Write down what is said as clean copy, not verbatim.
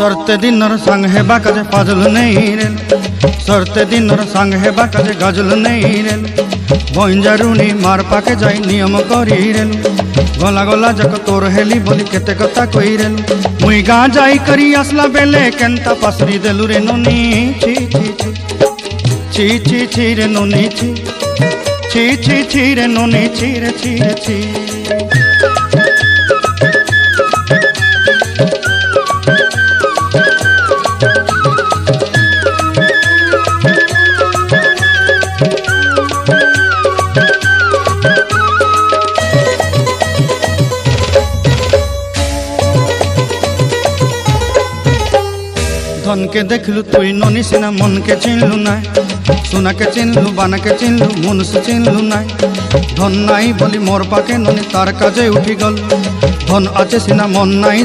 सरते दिनर संग हेबा काजे फाजल नहीं रे, सरते दिनर संग हेबा काजे गाजल नहीं रे। बंजारुनी मार पाके जाई नियम करी रे, गला गला जक तोर हेली बोली केते कथा कई रे। मुई गाँ जाई करी आसला बेले केंता पासरी देलु रे नोनी। छी छी छी छी छी छी रे नोनी छी, छी छी छी रे नोनी छी रे छी रे छी। धन के देखलु तुई नोनी सिना मन के चिन्हलु ना, सोना के चिन्हलु बाना के चिन्हलु मन से चिन्हलु ना। धन नाई बोली मोर पाके नोनी तार काजे उठी गल, धन आछे सिना मन नाई।